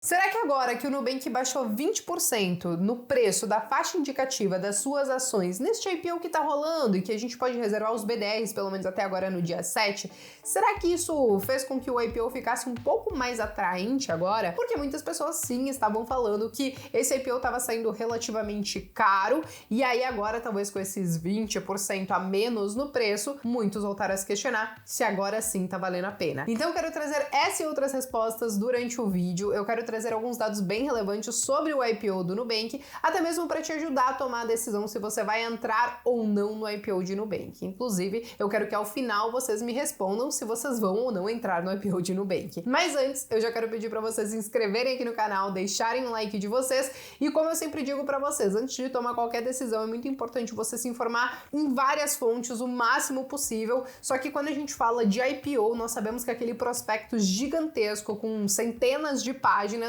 Será que agora que o Nubank baixou 20% no preço da faixa indicativa das suas ações neste IPO que tá rolando e que a gente pode reservar os BDRs pelo menos até agora no dia 7, será que isso fez com que o IPO ficasse um pouco mais atraente agora? Porque muitas pessoas sim estavam falando que esse IPO estava saindo relativamente caro e aí agora talvez com esses 20% a menos no preço, muitos voltaram a se questionar se agora sim tá valendo a pena. Então eu quero trazer essa e outras respostas durante o vídeo, eu quero trazer alguns dados bem relevantes sobre o IPO do Nubank, até mesmo para te ajudar a tomar a decisão se você vai entrar ou não no IPO de Nubank. Inclusive, eu quero que ao final vocês me respondam se vocês vão ou não entrar no IPO de Nubank. Mas antes, eu já quero pedir para vocês se inscreverem aqui no canal, deixarem um like de vocês e como eu sempre digo para vocês, antes de tomar qualquer decisão, é muito importante você se informar em várias fontes o máximo possível, só que quando a gente fala de IPO, nós sabemos que aquele prospecto gigantesco com centenas de páginas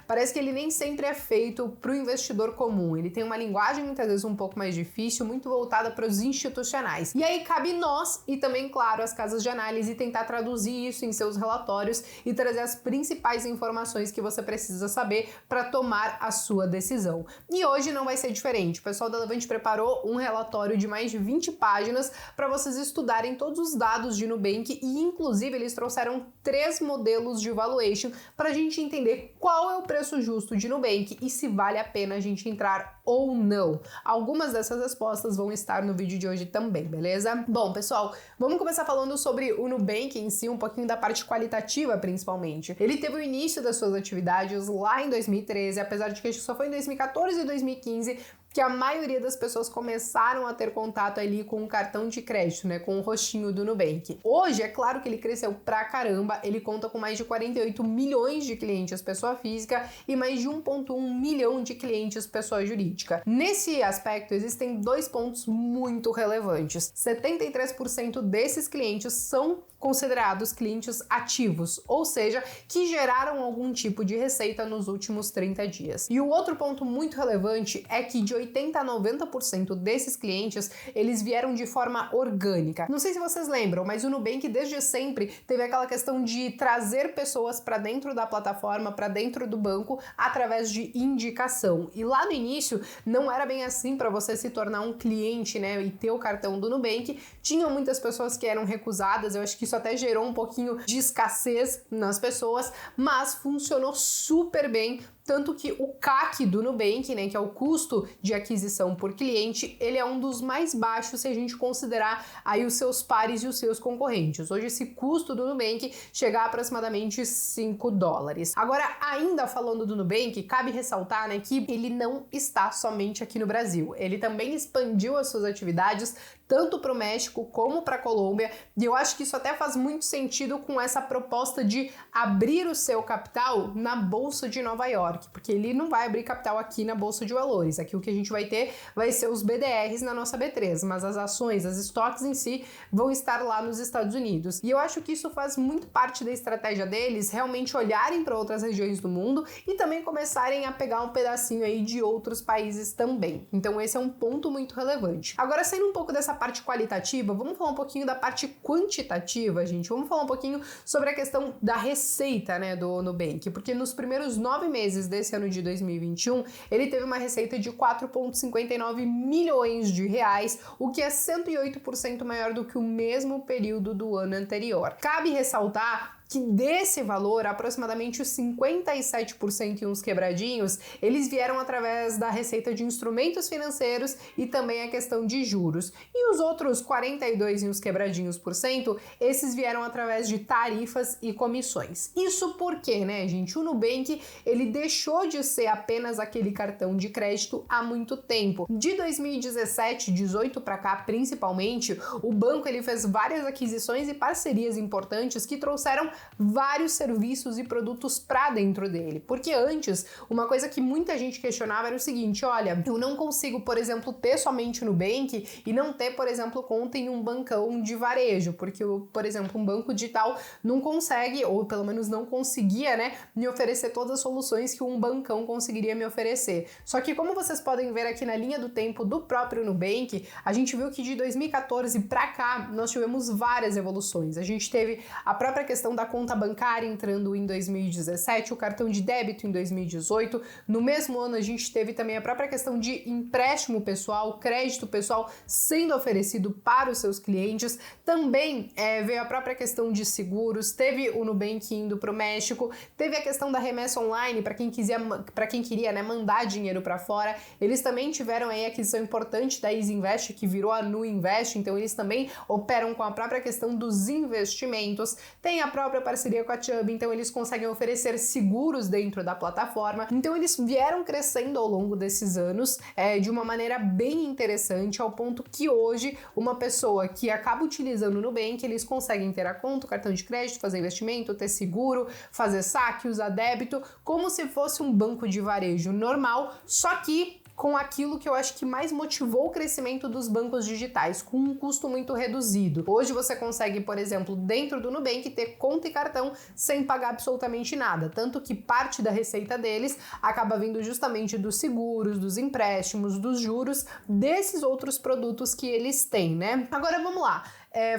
parece que ele nem sempre é feito para o investidor comum. Ele tem uma linguagem muitas vezes um pouco mais difícil, muito voltada para os institucionais. E aí cabe nós e também, claro, as casas de análise tentar traduzir isso em seus relatórios e trazer as principais informações que você precisa saber para tomar a sua decisão. E hoje não vai ser diferente. O pessoal da Levante preparou um relatório de mais de 20 páginas para vocês estudarem todos os dados de Nubank e, inclusive, eles trouxeram 3 modelos de valuation para a gente entender qual é o preço justo de Nubank e se vale a pena a gente entrar ou não. Algumas dessas respostas vão estar no vídeo de hoje também, beleza? Bom, pessoal, vamos começar falando sobre o Nubank em si, um pouquinho da parte qualitativa, principalmente. Ele teve o início das suas atividades lá em 2013, apesar de que acho que só foi em 2014 e 2015 que a maioria das pessoas começaram a ter contato ali com o cartão de crédito, né, com o rostinho do Nubank. Hoje, é claro que ele cresceu pra caramba, ele conta com mais de 48 milhões de clientes pessoa física e mais de 1,1 milhão de clientes pessoa jurídica. Nesse aspecto, existem 2 pontos muito relevantes. 73% desses clientes são considerados clientes ativos, ou seja, que geraram algum tipo de receita nos últimos 30 dias. E o outro ponto muito relevante é que de 80 a 90% desses clientes, eles vieram de forma orgânica. Não sei se vocês lembram, mas o Nubank desde sempre teve aquela questão de trazer pessoas para dentro da plataforma, para dentro do banco, através de indicação. E lá no início, não era bem assim para você se tornar um cliente, né, e ter o cartão do Nubank. Tinham muitas pessoas que eram recusadas, eu acho que isso até gerou um pouquinho de escassez nas pessoas, mas funcionou super bem. Tanto que o CAC do Nubank, né, que é o custo de aquisição por cliente, ele é um dos mais baixos se a gente considerar aí os seus pares e os seus concorrentes. Hoje esse custo do Nubank chega a aproximadamente $5. Agora, ainda falando do Nubank, cabe ressaltar, né, que ele não está somente aqui no Brasil. Ele também expandiu as suas atividades tanto para o México como para a Colômbia, e eu acho que isso até faz muito sentido com essa proposta de abrir o seu capital na Bolsa de Nova York, porque ele não vai abrir capital aqui na Bolsa de Valores. Aqui o que a gente vai ter vai ser os BDRs na nossa B3, mas as ações, as estoques em si vão estar lá nos Estados Unidos. E eu acho que isso faz muito parte da estratégia deles, realmente olharem para outras regiões do mundo e também começarem a pegar um pedacinho aí de outros países também. Então esse é um ponto muito relevante. Agora, saindo um pouco dessa parte qualitativa, vamos falar um pouquinho da parte quantitativa, gente. Vamos falar um pouquinho sobre a questão da receita, né, do Nubank, porque nos primeiros 9 meses desse ano de 2021, ele teve uma receita de 4,59 milhões de reais, o que é 108% maior do que o mesmo período do ano anterior. Cabe ressaltar que desse valor, aproximadamente os 57% e uns quebradinhos, eles vieram através da receita de instrumentos financeiros e também a questão de juros. E os outros 42 e uns quebradinhos por cento, esses vieram através de tarifas e comissões. Isso porque, né, gente, o Nubank, ele deixou de ser apenas aquele cartão de crédito há muito tempo. De 2017, 18 para cá, principalmente, o banco ele fez várias aquisições e parcerias importantes que trouxeram vários serviços e produtos para dentro dele. Porque antes, uma coisa que muita gente questionava era o seguinte: olha, eu não consigo, por exemplo, ter somente o Nubank e não ter, por exemplo, conta em um bancão de varejo, porque, por exemplo, um banco digital não consegue, ou pelo menos não conseguia, né, me oferecer todas as soluções que um bancão conseguiria me oferecer. Só que, como vocês podem ver aqui na linha do tempo do próprio Nubank, a gente viu que de 2014 para cá nós tivemos várias evoluções. A gente teve a própria questão da da conta bancária entrando em 2017, o cartão de débito em 2018. No mesmo ano, a gente teve também a própria questão de empréstimo pessoal, crédito pessoal sendo oferecido para os seus clientes. Também veio a própria questão de seguros, teve o Nubank indo para o México, teve a questão da remessa online para quem queria, né, mandar dinheiro para fora. Eles também tiveram aí a aquisição importante da Easy Invest, que virou a Nu Invest, então eles também operam com a própria questão dos investimentos. Tem a própria parceria com a Chubb, então eles conseguem oferecer seguros dentro da plataforma. Então eles vieram crescendo ao longo desses anos de uma maneira bem interessante, ao ponto que hoje uma pessoa que acaba utilizando o Nubank, eles conseguem ter a conta, o cartão de crédito, fazer investimento, ter seguro, fazer saque, usar débito, como se fosse um banco de varejo normal, só que com aquilo que eu acho que mais motivou o crescimento dos bancos digitais, com um custo muito reduzido. Hoje você consegue, por exemplo, dentro do Nubank, ter conta e cartão sem pagar absolutamente nada, tanto que parte da receita deles acaba vindo justamente dos seguros, dos empréstimos, dos juros, desses outros produtos que eles têm, né? Agora vamos lá.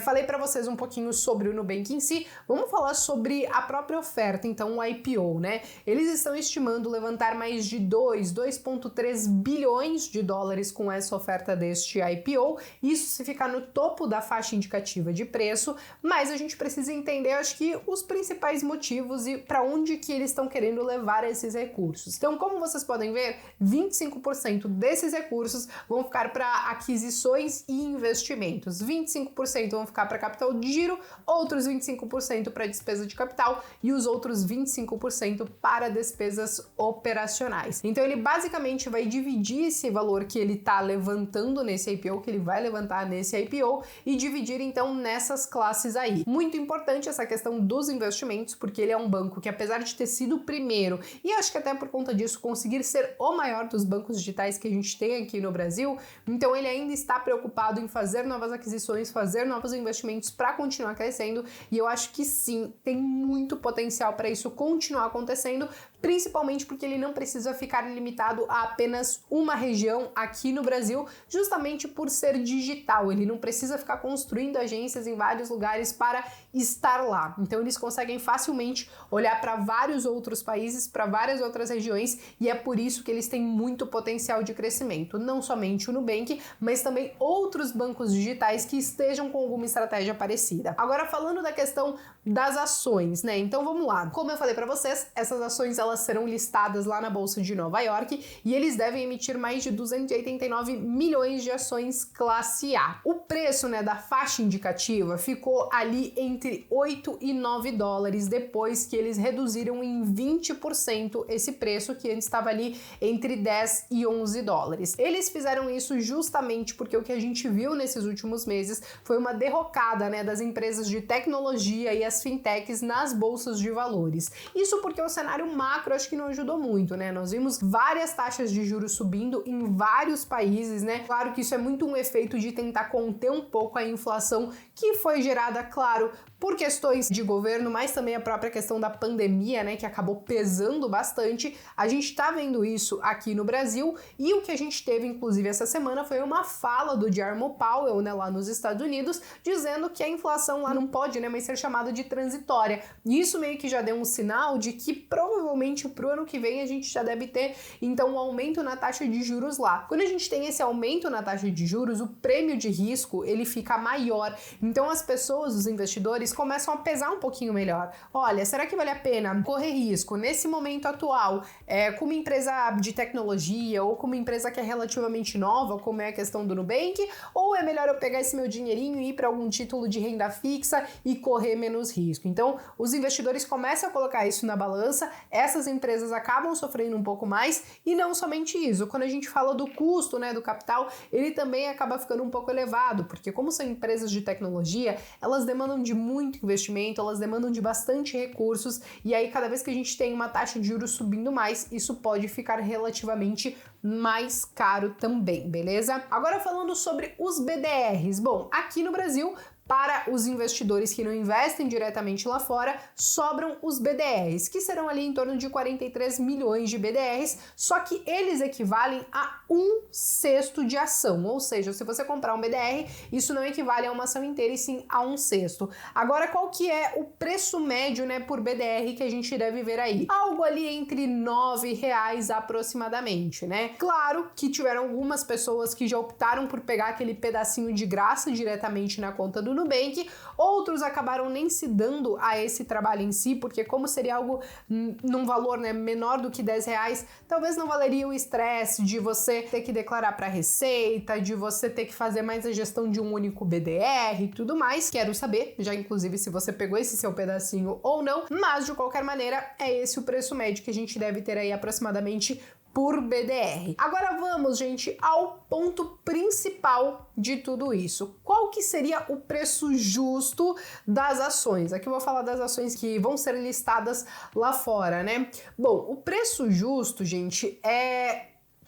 Falei para vocês um pouquinho sobre o Nubank em si, vamos falar sobre a própria oferta, então o IPO, né? Eles estão estimando levantar mais de 2,3 bilhões de dólares com essa oferta deste IPO, isso se ficar no topo da faixa indicativa de preço, mas a gente precisa entender, acho que, os principais motivos e para onde que eles estão querendo levar esses recursos. Então, como vocês podem ver, 25% desses recursos vão ficar para aquisições e investimentos, 25% vão ficar para capital de giro, outros 25% para despesa de capital e os outros 25% para despesas operacionais. Então ele basicamente vai dividir esse valor que ele está levantando nesse IPO, que ele vai levantar nesse IPO, e dividir então nessas classes aí. Muito importante essa questão dos investimentos, porque ele é um banco que, apesar de ter sido o primeiro, e acho que até por conta disso conseguir ser o maior dos bancos digitais que a gente tem aqui no Brasil, então ele ainda está preocupado em fazer novas aquisições, fazer novos investimentos para continuar crescendo, e eu acho que sim, tem muito potencial para isso continuar acontecendo, principalmente porque ele não precisa ficar limitado a apenas uma região aqui no Brasil, justamente por ser digital. Ele não precisa ficar construindo agências em vários lugares para estar lá. Então eles conseguem facilmente olhar para vários outros países, para várias outras regiões, e é por isso que eles têm muito potencial de crescimento. Não somente o Nubank, mas também outros bancos digitais que estejam com alguma estratégia parecida. Agora, falando da questão das ações, né? Então vamos lá. Como eu falei para vocês, essas ações elas serão listadas lá na Bolsa de Nova York e eles devem emitir mais de 289 milhões de ações classe A. O preço, né, da faixa indicativa ficou ali entre 8 e 9 dólares depois que eles reduziram em 20% esse preço que antes estava ali entre 10 e 11 dólares. Eles fizeram isso justamente porque o que a gente viu nesses últimos meses foi uma derrocada, né, das empresas de tecnologia e as fintechs nas bolsas de valores. Isso porque o cenário macro acho que não ajudou muito, né? Nós vimos várias taxas de juros subindo em vários países, né? Claro que isso é muito um efeito de tentar conter um pouco a inflação que foi gerada, claro, por questões de governo, mas também a própria questão da pandemia, né, que acabou pesando bastante. A gente tá vendo isso aqui no Brasil e o que a gente teve, inclusive, essa semana foi uma fala do Jerome Powell, né, lá nos Estados Unidos, dizendo que a inflação lá não pode, né, mas ser chamada de transitória. E isso meio que já deu um sinal de que provavelmente pro ano que vem a gente já deve ter, então, um aumento na taxa de juros lá. Quando a gente tem esse aumento na taxa de juros, o prêmio de risco, ele fica maior. Então, as pessoas, os investidores, começam a pesar um pouquinho melhor. Olha, será que vale a pena correr risco nesse momento atual com uma empresa de tecnologia ou com uma empresa que é relativamente nova, como é a questão do Nubank, ou é melhor eu pegar esse meu dinheirinho e ir para algum título de renda fixa e correr menos risco? Então, os investidores começam a colocar isso na balança, essas empresas acabam sofrendo um pouco mais, e não somente isso, quando a gente fala do custo, né, do capital, ele também acaba ficando um pouco elevado, porque como são empresas de tecnologia, elas demandam de muito investimento, elas demandam de bastante recursos, e aí cada vez que a gente tem uma taxa de juros subindo mais, isso pode ficar relativamente mais caro também, beleza? Agora falando sobre os BDRs, bom, aqui no Brasil, para os investidores que não investem diretamente lá fora, sobram os BDRs, que serão ali em torno de 43 milhões de BDRs, só que eles equivalem a 1/6 de ação, ou seja, se você comprar um BDR, isso não equivale a uma ação inteira e sim a 1/6. Agora, qual que é o preço médio, né, por BDR que a gente deve ver aí? Algo ali entre R$9 aproximadamente, né? Claro que tiveram algumas pessoas que já optaram por pegar aquele pedacinho de graça diretamente na conta do Nubank, outros acabaram nem se dando a esse trabalho em si, porque como seria algo num valor, né, menor do que R$10, talvez não valeria o estresse de você ter que declarar para a Receita, de você ter que fazer mais a gestão de um único BDR e tudo mais. Quero saber, já inclusive, se você pegou esse seu pedacinho ou não, mas de qualquer maneira é esse o preço médio que a gente deve ter aí aproximadamente por BDR. Agora vamos, gente, ao ponto principal de tudo isso. Qual que seria o preço justo das ações? Aqui eu vou falar das ações que vão ser listadas lá fora, né? Bom, o preço justo, gente,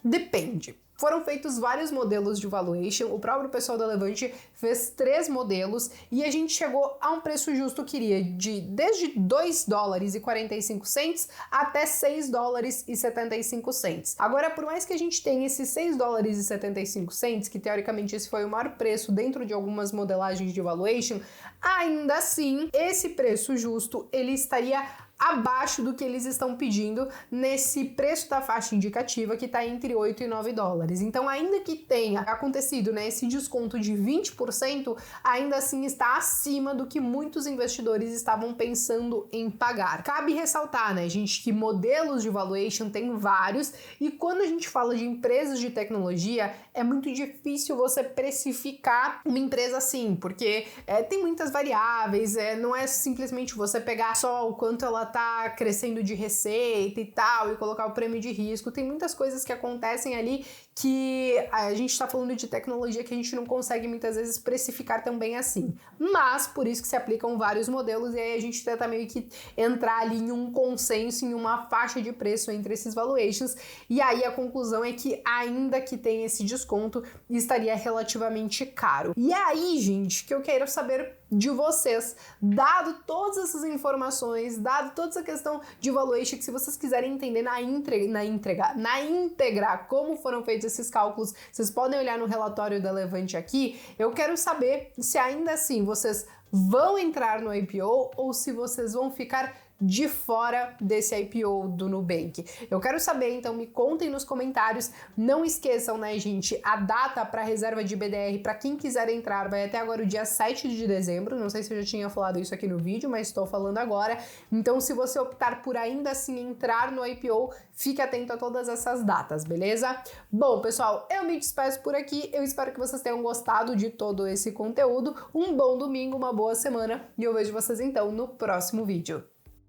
depende. Foram feitos vários modelos de valuation, o próprio pessoal da Levante fez 3 modelos e a gente chegou a um preço justo que iria desde $2,45 até $6,75. Agora, por mais que a gente tenha esses $6,75, que teoricamente esse foi o maior preço dentro de algumas modelagens de valuation, ainda assim, esse preço justo, ele estaria abaixo do que eles estão pedindo nesse preço da faixa indicativa que está entre $8 e $9. Então, ainda que tenha acontecido, né, esse desconto de 20%, ainda assim está acima do que muitos investidores estavam pensando em pagar. Cabe ressaltar, né, gente, que modelos de valuation tem vários e quando a gente fala de empresas de tecnologia, é muito difícil você precificar uma empresa assim, porque tem muitas variáveis, não é simplesmente você pegar só o quanto ela tá crescendo de receita e tal, e colocar o prêmio de risco. Tem muitas coisas que acontecem ali que a gente tá falando de tecnologia que a gente não consegue muitas vezes precificar tão bem assim. Mas, por isso que se aplicam vários modelos e aí a gente tenta meio que entrar ali em um consenso, em uma faixa de preço entre esses valuations, e aí a conclusão é que ainda que tenha esse desconto, estaria relativamente caro. E aí, gente, que eu quero saber de vocês, dado todas essas informações, dado toda essa questão de valuation, que se vocês quiserem entender na íntegra como foram feitos esses cálculos, vocês podem olhar no relatório da Levante aqui. Eu quero saber se ainda assim vocês vão entrar no IPO ou se vocês vão ficar de fora desse IPO do Nubank. Eu quero saber, então me contem nos comentários. Não esqueçam, né, gente, a data para reserva de BDR para quem quiser entrar vai até agora o dia 7 de dezembro. Não sei se eu já tinha falado isso aqui no vídeo, mas estou falando agora. Então, se você optar por ainda assim entrar no IPO, fique atento a todas essas datas, beleza? Bom, pessoal, eu me despeço por aqui. Eu espero que vocês tenham gostado de todo esse conteúdo. Um bom domingo, uma boa semana e eu vejo vocês então no próximo vídeo.